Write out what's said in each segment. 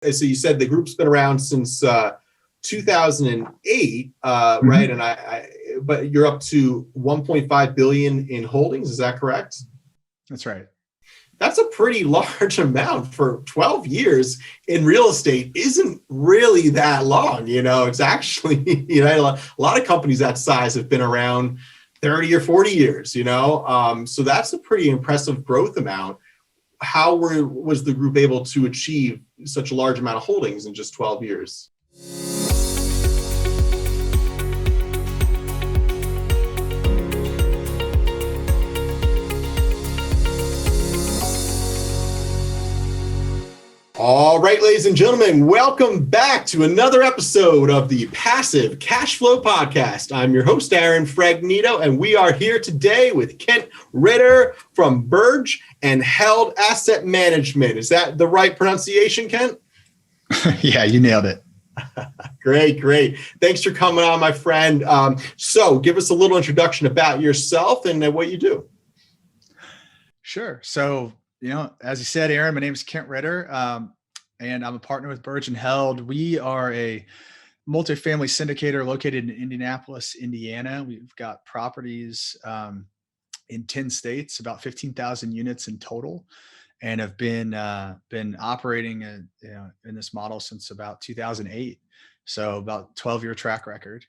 So you said the group's been around since 2008, Mm-hmm. right? And but you're up to 1.5 billion in holdings. Is that correct? That's right. That's a pretty large amount for 12 years in real estate. Isn't really that long. It's actually, a lot of companies that size have been around 30 or 40 years, so that's a pretty impressive growth amount. How was the group able to achieve such a large amount of holdings in just 12 years? All right, ladies and gentlemen, welcome back to another episode of the Passive Cash Flow Podcast. I'm your host, Aaron Fragnito, and we are here today with Kent Ritter from Birge Held Asset Management. Is that the right pronunciation, Kent? Yeah, you nailed it. Great. Thanks for coming on, my friend. So give us a little introduction about yourself and what you do. Sure. So, as you said, Aaron, my name is Kent Ritter, and I'm a partner with Birge Held. We are a multifamily syndicator located in Indianapolis, Indiana. We've got properties in 10 states, about 15,000 units in total, and have been operating in this model since about 2008. So about 12-year track record.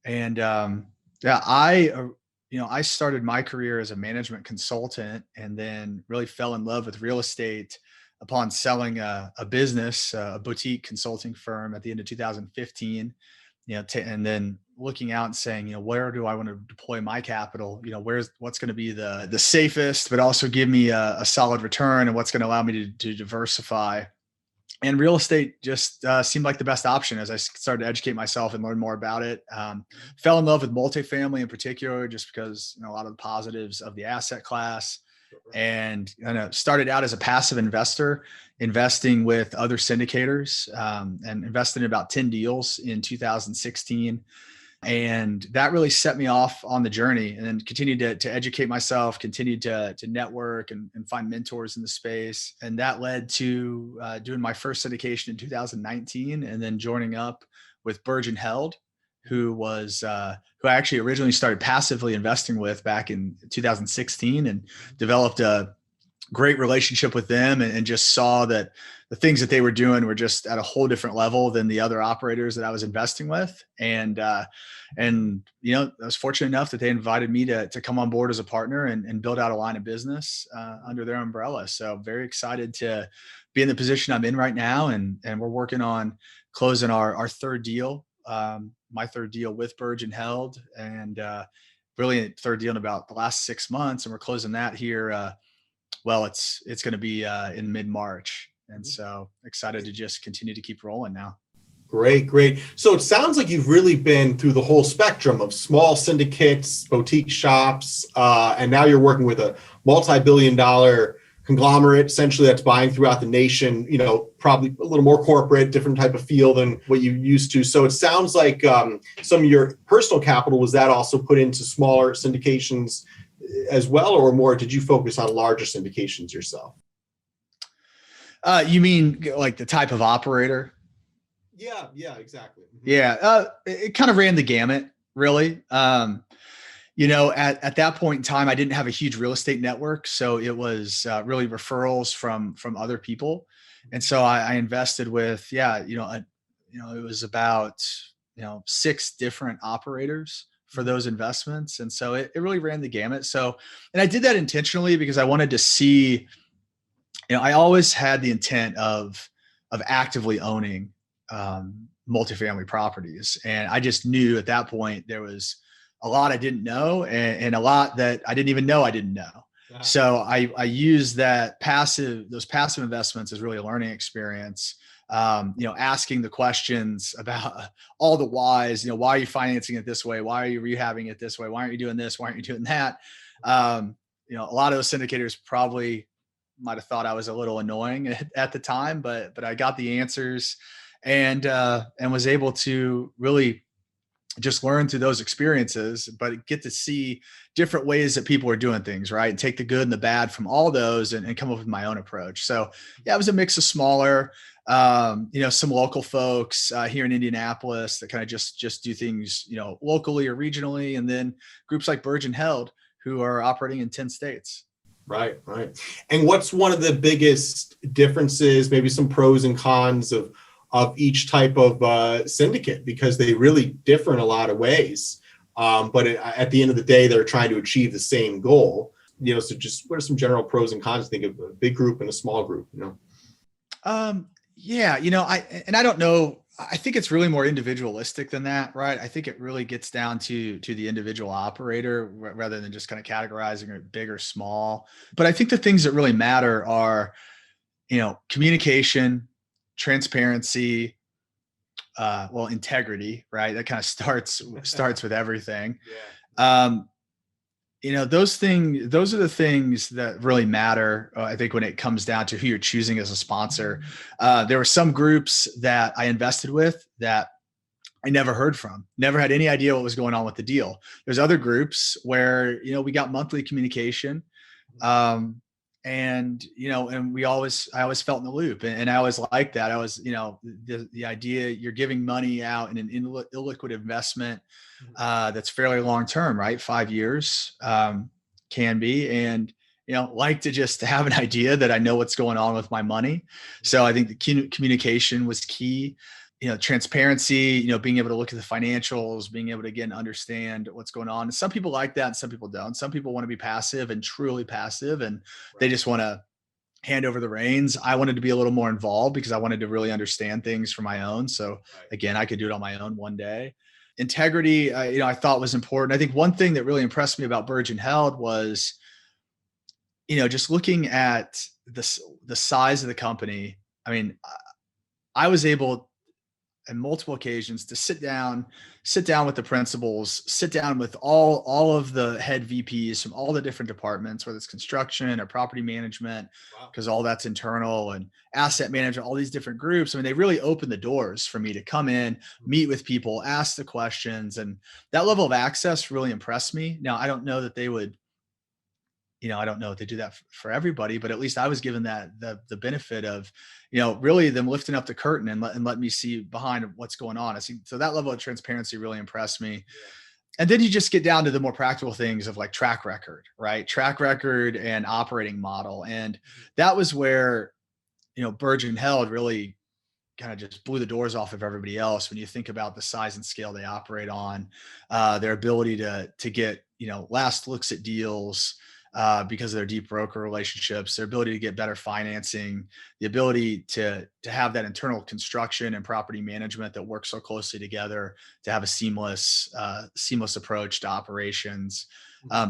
And I started my career as a management consultant and then really fell in love with real estate upon selling a business, a boutique consulting firm at the end of 2015, and then looking out and saying, where do I want to deploy my capital? What's going to be the safest, but also give me a solid return, and what's going to allow me to diversify. And real estate just seemed like the best option as I started to educate myself and learn more about it. Fell in love with multifamily in particular, just because a lot of the positives of the asset class. And started out as a passive investor, investing with other syndicators, and invested in about 10 deals in 2016. And that really set me off on the journey, and then continued to educate myself, continued to network and find mentors in the space. And that led to doing my first syndication in 2019, and then joining up with Birge Held, who I actually originally started passively investing with back in 2016, and developed a great relationship with them, and just saw that the things that they were doing were just at a whole different level than the other operators that I was investing with. And I was fortunate enough that they invited me to come on board as a partner and build out a line of business under their umbrella. So very excited to be in the position I'm in right now. And we're working on closing our third deal, my third deal with Birge Held, and really third deal in about the last 6 months. And we're closing that here. It's going to be in mid-March. And so excited to just continue to keep rolling now. Great. So it sounds like you've really been through the whole spectrum of small syndicates, boutique shops, and now you're working with a multi-billion-dollar conglomerate, essentially, that's buying throughout the nation, probably a little more corporate, different type of feel than what you used to. So it sounds like some of your personal capital, was that also put into smaller syndications as well, or more, did you focus on larger syndications yourself? You mean like the type of operator? Yeah, exactly. Mm-hmm. Yeah. It kind of ran the gamut, really. At that point in time, I didn't have a huge real estate network. So it was really referrals from other people. And so I invested with, it was about, 6 different operators for those investments. And so it really ran the gamut. So, and I did that intentionally because I wanted to see, I always had the intent of actively owning multifamily properties. And I just knew at that point there was a lot I didn't know, and a lot that I didn't even know I didn't know. Yeah. So I used those passive investments as really a learning experience. Asking the questions about all the whys, why are you financing it this way? Why are you rehabbing it this way? Why aren't you doing this? Why aren't you doing that? A lot of those syndicators probably might've thought I was a little annoying at the time, but I got the answers and was able to really just learn through those experiences, but get to see different ways that people are doing things, right? And take the good and the bad from all those and come up with my own approach. So yeah, it was a mix of smaller, some local folks here in Indianapolis that kind of just do things, locally or regionally, and then groups like Birge Held who are operating in 10 states. Right, right. And what's one of the biggest differences, maybe some pros and cons of each type of syndicate, because they really differ in a lot of ways. But at the end of the day, they're trying to achieve the same goal. So just what are some general pros and cons? Think of a big group and a small group. Yeah, I don't know. I think it's really more individualistic than that, right? I think it really gets down to the individual operator rather than just kind of categorizing it big or small. But I think the things that really matter are, communication, transparency, integrity, right? That kind of starts with everything. Yeah. Those are the things that really matter. I think when it comes down to who you're choosing as a sponsor. There were some groups that I invested with that I never heard from, never had any idea what was going on with the deal. There's other groups where, we got monthly communication. And I always felt in the loop, and I always liked that. I was, the idea you're giving money out in an illiquid investment that's fairly long-term, right? 5 years can be, and, like to just have an idea that I know what's going on with my money. So I think the communication was key. Transparency, being able to look at the financials, being able to again understand what's going on. And some people like that and some people don't. Some people want to be passive and truly passive, and they just want to hand over the reins. I wanted to be a little more involved because I wanted to really understand things for my own. So again, I could do it on my own one day. Integrity, I thought was important. I think one thing that really impressed me about Birge Held was, just looking at the size of the company. I mean, I was able on multiple occasions to sit down with the principals, sit down with all of the head VPs from all the different departments, whether it's construction or property management, because all that's internal, and asset management, all these different groups. I mean, they really opened the doors for me to come in, meet with people, ask the questions, and that level of access really impressed me. Now, I don't know that they would, I don't know if they do that for everybody, but at least I was given that the benefit of, really them lifting up the curtain and let me see behind what's going on. So that level of transparency really impressed me. Yeah. And then you just get down to the more practical things of like track record, right? Track record and operating model. And that was where, Birge Held really kind of just blew the doors off of everybody else. When you think about the size and scale they operate on, their ability to get, last looks at deals, because of their deep broker relationships, their ability to get better financing, the ability to have that internal construction and property management that works so closely together to have a seamless approach to operations.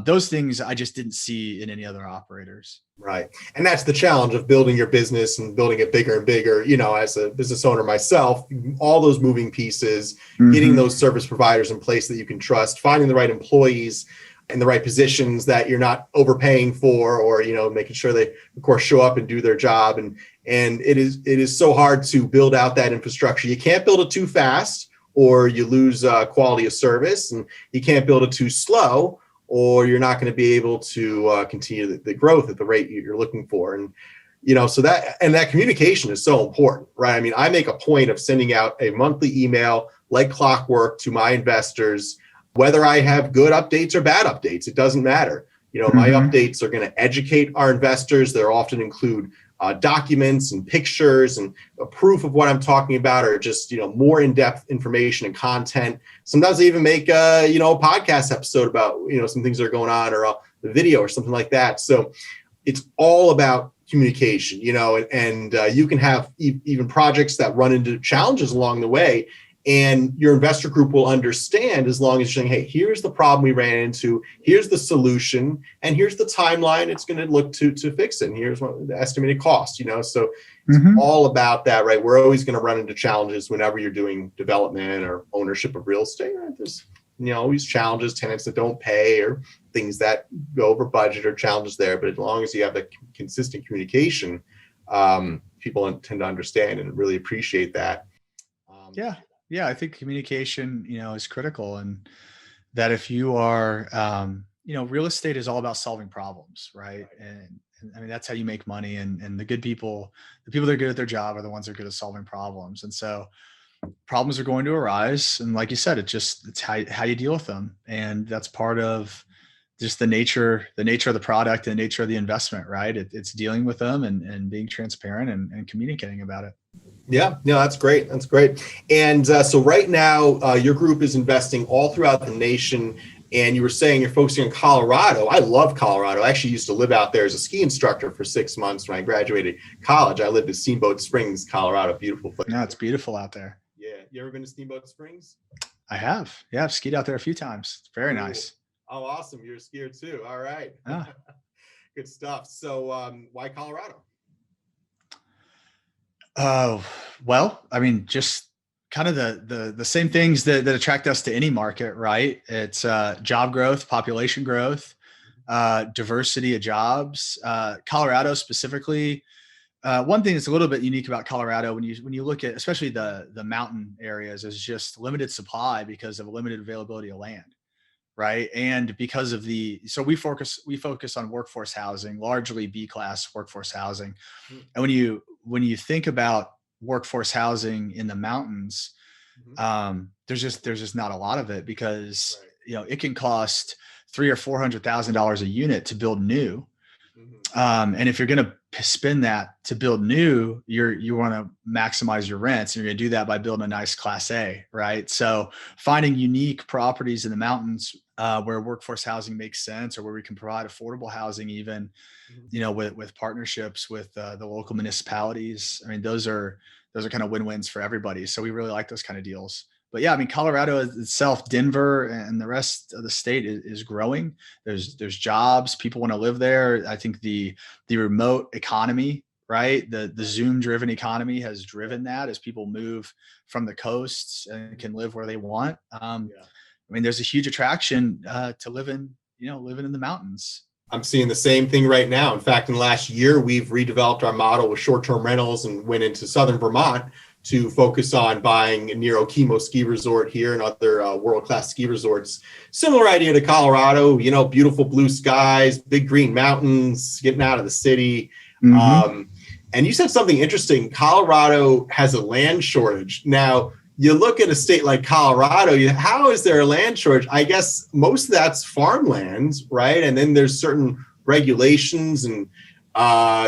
Those things I just didn't see in any other operators. Right. And that's the challenge of building your business and building it bigger and bigger. As a business owner myself, all those moving pieces, getting those service providers in place that you can trust, finding the right employees in the right positions that you're not overpaying for, or, making sure they, of course, show up and do their job. And it is so hard to build out that infrastructure. You can't build it too fast or you lose quality of service, and you can't build it too slow or you're not going to be able to continue the growth at the rate you're looking for. And, so that communication is so important, right? I mean, I make a point of sending out a monthly email like clockwork to my investors. Whether I have good updates or bad updates, it doesn't matter. My updates are going to educate our investors. They'll often include documents and pictures and a proof of what I'm talking about, or just, more in-depth information and content. Sometimes I even make a podcast episode about, some things that are going on, or a video or something like that. So it's all about communication, and you can have even projects that run into challenges along the way. And your investor group will understand, as long as you're saying, hey, here's the problem we ran into, here's the solution, and here's the timeline it's going to look to fix it. And here's what the estimated cost, So it's all about that, right? We're always going to run into challenges whenever you're doing development or ownership of real estate, right? There's, always challenges, tenants that don't pay, or things that go over budget, or challenges there. But as long as you have that consistent communication, people tend to understand and really appreciate that. Yeah. Yeah, I think communication, is critical, and that if you are, real estate is all about solving problems, right? Right. And I mean, that's how you make money. And the good people, the people that are good at their job are the ones that are good at solving problems. And so problems are going to arise. And like you said, it's how you deal with them. And that's part of just the nature of the product and the nature of the investment, right? It's dealing with them and being transparent and communicating about it. Yeah, no, that's great. That's great. And so right now, your group is investing all throughout the nation. And you were saying you're focusing on Colorado. I love Colorado. I actually used to live out there as a ski instructor for 6 months when I graduated college. I lived in Steamboat Springs, Colorado. Beautiful place. No, it's beautiful out there. Yeah. You ever been to Steamboat Springs? I have. Yeah, I've skied out there a few times. It's very Cool. nice. Oh, awesome. You're a skier too. All right. Ah. Good stuff. So why Colorado? Oh, well, I mean, just kind of the same things that attract us to any market, right? It's job growth, population growth, diversity of jobs. Colorado specifically, one thing that's a little bit unique about Colorado when you look at especially the mountain areas is just limited supply because of limited availability of land. Right. And because of so we focus on workforce housing, largely B class workforce housing. Mm. And when you think about workforce housing in the mountains, there's just not a lot of it because, Right. it can cost $300,000 or $400,000 a unit to build new. And if you're going to spend that to build new, you want to maximize your rents, and you're going to do that by building a nice Class A, right? So finding unique properties in the mountains where workforce housing makes sense, or where we can provide affordable housing, even, with partnerships with the local municipalities. I mean, those are kind of win-wins for everybody. So we really like those kind of deals. But yeah, I mean, Colorado itself, Denver, and the rest of the state is growing. There's jobs. People want to live there. I think the remote economy, right? The Zoom driven economy has driven that as people move from the coasts and can live where they want. I mean, there's a huge attraction to living in the mountains. I'm seeing the same thing right now. In fact, in the last year, we've redeveloped our model with short-term rentals and went into southern Vermont to focus on buying near Okemo Ski Resort here and other world-class ski resorts. Similar idea to Colorado, beautiful blue skies, big green mountains, getting out of the city. And you said something interesting. Colorado has a land shortage. Now, you look at a state like Colorado, how is there a land shortage? I guess most of that's farmland, right? And then there's certain regulations, and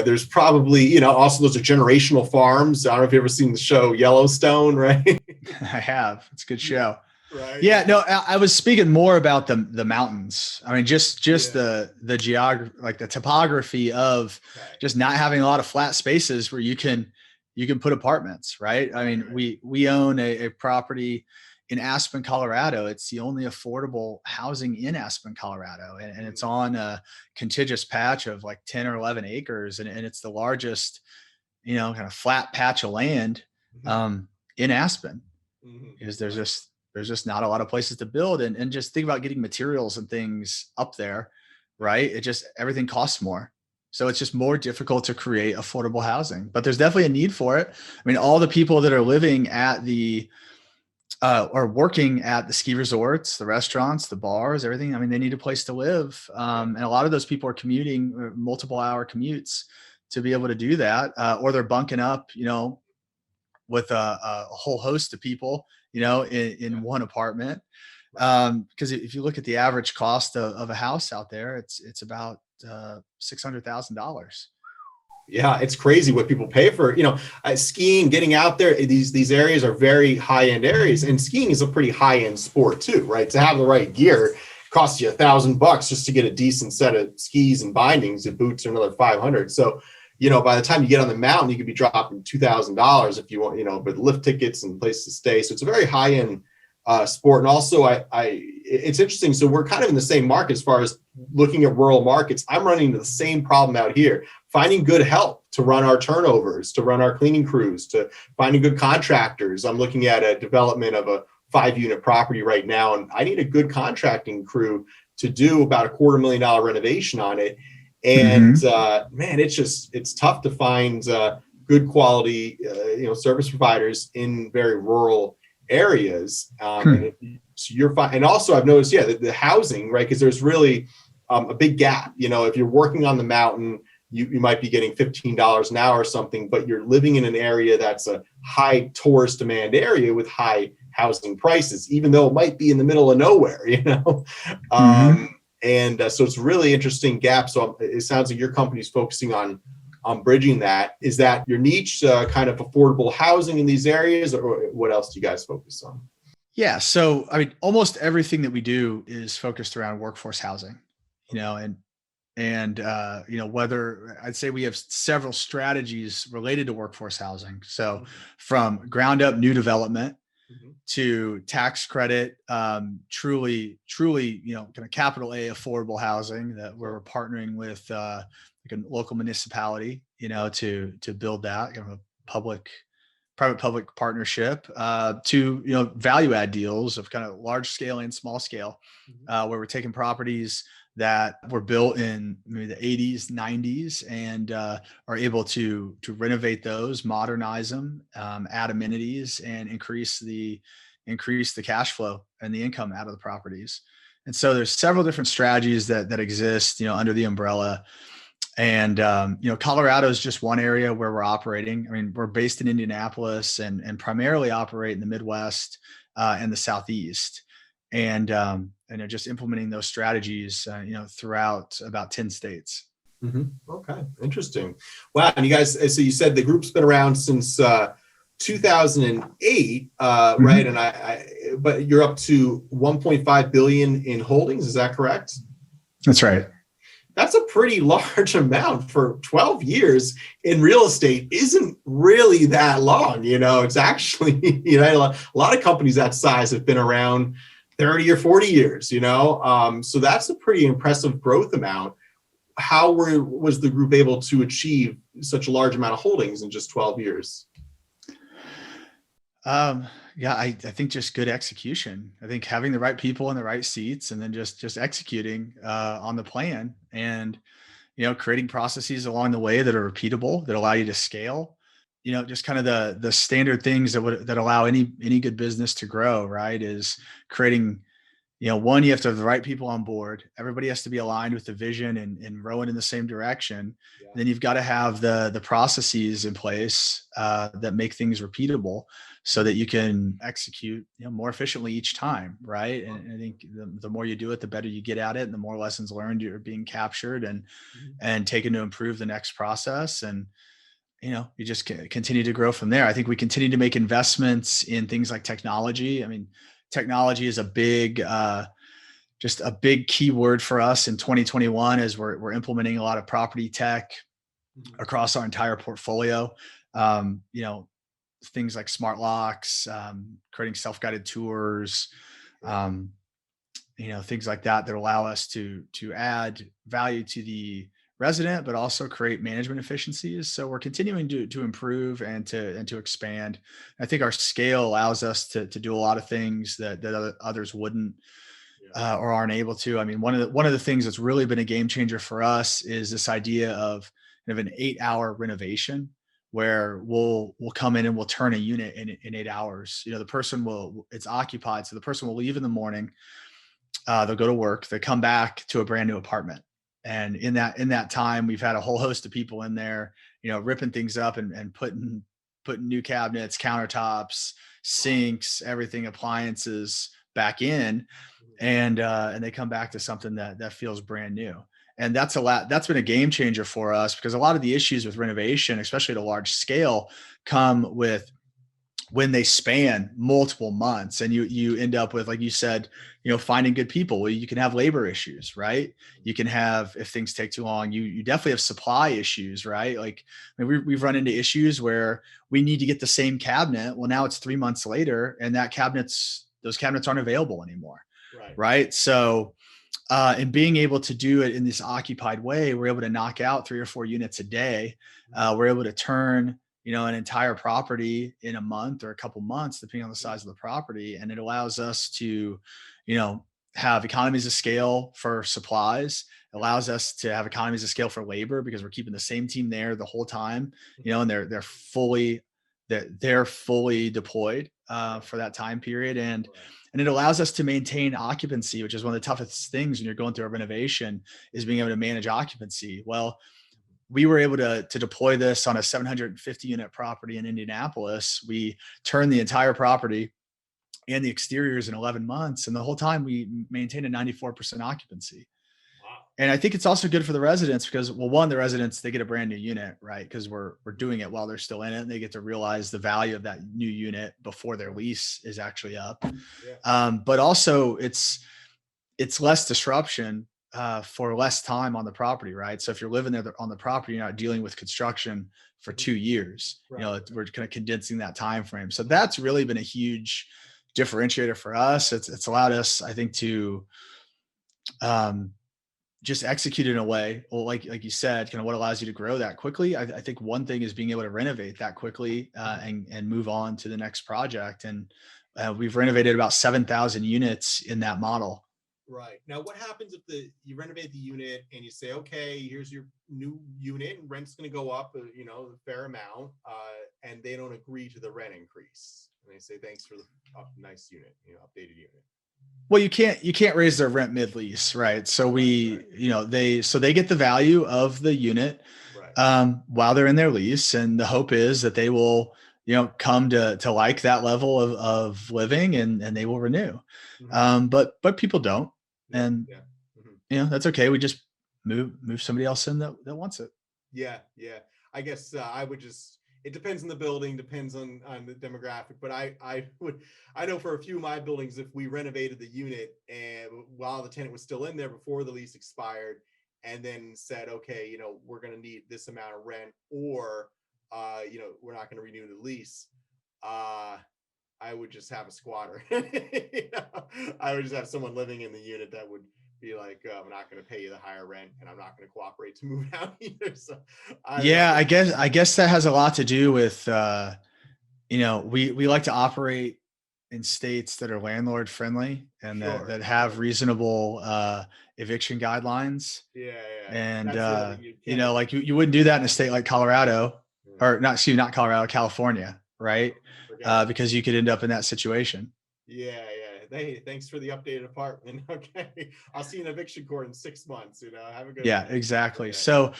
there's probably, also those are generational farms. I don't know if you've ever seen the show Yellowstone, right? I have. It's a good show. Right. Yeah, no, I was speaking more about the mountains. I mean, just the geography, like the topography of just not having a lot of flat spaces where you can put apartments, right? I mean, we own a property in Aspen, Colorado. It's the only affordable housing in Aspen, Colorado. And it's on a contiguous patch of like 10 or 11 acres. And it's the largest, kind of flat patch of land in Aspen. Because there's just not a lot of places to build. And just think about getting materials and things up there, right? Everything costs more. So it's just more difficult to create affordable housing, but there's definitely a need for it. I mean, all the people that are living at or working at the ski resorts, the restaurants, the bars, everything. I mean, they need a place to live. And a lot of those people are commuting multiple hour commutes to be able to do that. Or they're bunking up, with a whole host of people, in one apartment. Because if you look at the average cost of a house out there, it's about $600,000. Yeah, it's crazy what people pay for, skiing, getting out there. These areas are very high-end areas, and skiing is a pretty high-end sport too, right? To have the right gear costs you $1,000 just to get a decent set of skis and bindings, and boots are another $500. So, by the time you get on the mountain, you could be dropping $2,000 if you want, but lift tickets and place to stay. So it's a very high-end sport. And also it's interesting. So we're kind of in the same market as far as looking at rural markets. I'm running into the same problem out here, finding good help to run our turnovers, to run our cleaning crews, to finding good contractors. I'm looking at a development of a 5-unit property right now, and I need a good contracting crew to do about $250,000 renovation on it. And man, it's tough to find good quality, service providers in very rural areas. So you're fine. And also I've noticed, the housing, right? Because there's really a big gap. If you're working on the mountain, you might be getting $15 an hour or something, but you're living in an area that's a high tourist demand area with high housing prices, even though it might be in the middle of nowhere, So it's a really interesting gap. So it sounds like your company's focusing on bridging that. Is that your niche, kind of affordable housing in these areas, or what else do you guys focus on? Yeah. So, I mean, almost everything that we do is focused around workforce housing, whether I'd say we have several strategies related to workforce housing. So from ground up new development to tax credit, truly, kind of capital A affordable housing that we're partnering with like a local municipality, to build that kind of a private-public partnership, to value add deals of kind of large scale and small scale, where we're taking properties that were built in maybe the 80s, 90s, and are able to renovate those, modernize them, add amenities, and increase the cash flow and the income out of the properties. And so there's several different strategies that exist, under the umbrella. And, Colorado is just one area where we're operating. I mean, we're based in Indianapolis and primarily operate in the Midwest and the Southeast. And just implementing those strategies, throughout about 10 states. Okay, interesting. Wow. And you guys, so you said the group's been around since 2008, right? And but you're up to 1.5 billion in holdings. Is that correct? That's right. That's a pretty large amount for 12 years in real estate. Isn't really that long. It's actually, a lot of companies that size have been around 30 or 40 years, so that's a pretty impressive growth amount. How was the group able to achieve such a large amount of holdings in just 12 years? I think just good execution. I think having the right people in the right seats, and then just executing on the plan, and creating processes along the way that are repeatable, that allow you to scale. Just kind of the standard things that allow any good business to grow. Right, is creating. One, you have to have the right people on board. Everybody has to be aligned with the vision and rowing in the same direction. Yeah. Then you've got to have the processes in place that make things repeatable, so that you can execute more efficiently each time, right? And I think the more you do it, the better you get at it, and the more lessons learned you're being captured and taken to improve the next process. And you just continue to grow from there. I think we continue to make investments in things like technology. I mean, technology is just a big keyword for us in 2021, as we're implementing a lot of property tech across our entire portfolio. Things like smart locks, creating self-guided tours, things like that allow us to add value to the resident, but also create management efficiencies. So we're continuing to improve and to expand. I think our scale allows us to do a lot of things that others wouldn't or aren't able to. I mean, one of the things that's really been a game changer for us is this idea of kind of an 8-hour renovation, where we'll come in and we'll turn a unit in 8 hours. The person it's occupied, so the person will leave in the morning. They'll go to work. They come back to a brand new apartment. And in that time, we've had a whole host of people in there, ripping things up and putting new cabinets, countertops, sinks, everything, appliances back in, and they come back to something that feels brand new. And that's been a game changer for us, because a lot of the issues with renovation, especially at a large scale, come with when they span multiple months, and you end up with, like you said, finding good people. Well, you can have labor issues, right? You can have, if things take too long, you definitely have supply issues, right? Like, I mean, we've run into issues where we need to get the same cabinet. Well, now it's 3 months later, and those cabinets aren't available anymore. Right. So, and being able to do it in this occupied way, we're able to knock out 3 or 4 units a day. We're able to turn an entire property in a month or a couple months, depending on the size of the property. And it allows us to, have economies of scale for supplies. It allows us to have economies of scale for labor, because we're keeping the same team there the whole time, and they're fully deployed for that time period. And it allows us to maintain occupancy, which is one of the toughest things when you're going through a renovation, is being able to manage occupancy. Well, we were able to deploy this on a 750 unit property in Indianapolis. We turned the entire property and the exteriors in 11 months. And the whole time we maintained a 94% occupancy. Wow. And I think it's also good for the residents because, well, one, the residents, they get a brand new unit, right? Because we're doing it while they're still in it, and they get to realize the value of that new unit before their lease is actually up. Yeah. But also it's less disruption for less time on the property, right? So if you're living there on the property, you're not dealing with construction for 2 years. Right. You know, we're kind of condensing that time frame. So that's really been a huge differentiator for us. It's allowed us, I think, to just execute in a way, well, like you said, kind of what allows you to grow that quickly. I think one thing is being able to renovate that quickly and move on to the next project. And we've renovated about 7,000 units in that model. Right. Now, what happens if you renovate the unit and you say, okay, here's your new unit and rent's going to go up, a fair amount, and they don't agree to the rent increase. And they say, thanks for the nice unit, updated unit. Well, you can't raise their rent mid-lease, right? So they get the value of the unit while they're in their lease, and the hope is that they will, come to like that level of living, and they will renew. Mm-hmm. But people don't, and Mm-hmm. That's okay. We just move somebody else in that wants it. Yeah. I guess it depends on the building, depends on the demographic, but I know for a few of my buildings, if we renovated the unit and while the tenant was still in there before the lease expired, and then said, okay, we're going to need this amount of rent, or we're not going to renew the lease, I would just have a squatter. I would just have someone living in the unit that would be like, I'm not going to pay you the higher rent, and I'm not going to cooperate to move out either. So I guess that has a lot to do with, we like to operate in states that are landlord friendly and that have reasonable eviction guidelines. Yeah. And like you wouldn't do that in a state like Colorado, or not Colorado, California, right? Because you could end up in that situation. Yeah. Hey, thanks for the updated apartment. Okay, I'll see you in eviction court in 6 months. Have a good. Yeah, exactly. So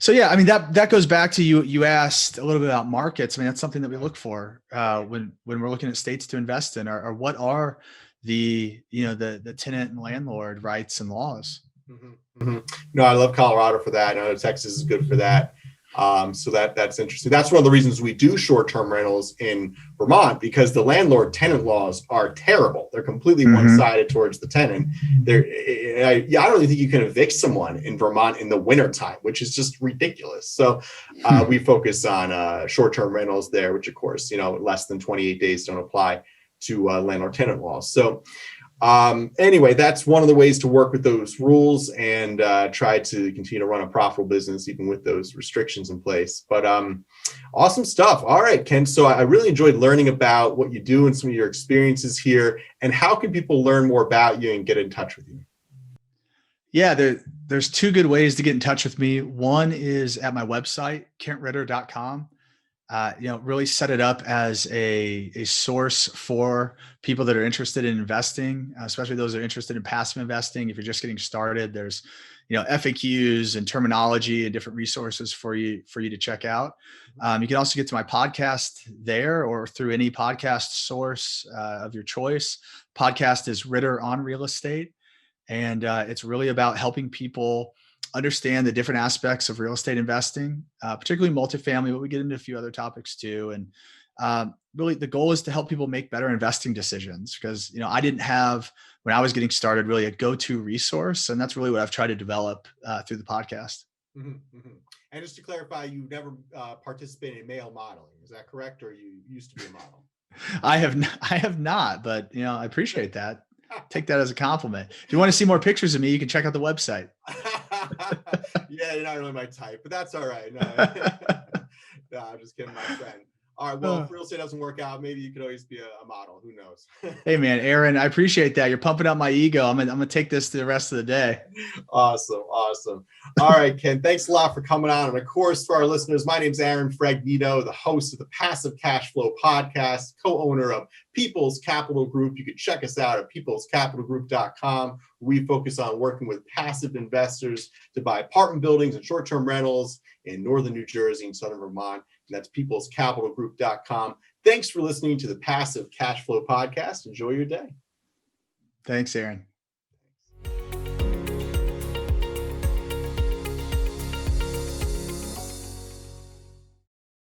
yeah, I mean that goes back to you asked a little bit about markets. I mean, that's something that we look for when we're looking at states to invest in, or what are the tenant and landlord rights and laws. Mm-hmm. Mm-hmm. No, I love Colorado for that. I know Texas is good for that. So that's interesting. That's one of the reasons we do short-term rentals in Vermont, because the landlord-tenant laws are terrible. They're completely one-sided towards the tenant. I don't even think you can evict someone in Vermont in the wintertime, which is just ridiculous. So we focus on short-term rentals there, which of course, less than 28 days don't apply to landlord-tenant laws. So anyway, that's one of the ways to work with those rules and try to continue to run a profitable business even with those restrictions in place. But awesome stuff. All right, Ken. So I really enjoyed learning about what you do and some of your experiences here. And how can people learn more about you and get in touch with you? Yeah, there's 2 good ways to get in touch with me. One is at my website, kentritter.com. Really set it up as a source for people that are interested in investing, especially those that are interested in passive investing. If you're just getting started, there's, FAQs and terminology and different resources for you to check out. You can also get to my podcast there, or through any podcast source of your choice. Podcast is Ritter on Real Estate. And it's really about helping people understand the different aspects of real estate investing, particularly multifamily, but we get into a few other topics too. And really the goal is to help people make better investing decisions, because, I didn't have, when I was getting started, really a go-to resource. And that's really what I've tried to develop through the podcast. Mm-hmm, mm-hmm. And just to clarify, you never participated in male modeling. Is that correct? Or you used to be a model? I have not, but I appreciate that. Take that as a compliment. If you want to see more pictures of me, you can check out the website. Yeah, you're not really my type, but that's all right. No, I'm just kidding, my friend. All right. Well, if real estate doesn't work out, maybe you could always be a model. Who knows? Hey man, Aaron, I appreciate that. You're pumping up my ego. I'm gonna take this to the rest of the day. Awesome. All right, Ken, thanks a lot for coming on. And of course, for our listeners, my name's Aaron Fragnito, the host of the Passive Cash Flow podcast, co-owner of People's Capital Group. You can check us out at peoplescapitalgroup.com. We focus on working with passive investors to buy apartment buildings and short-term rentals in northern New Jersey and southern Vermont. And that's peoplescapitalgroup.com. Thanks for listening to the Passive Cash Flow podcast. Enjoy your day. Thanks, Aaron.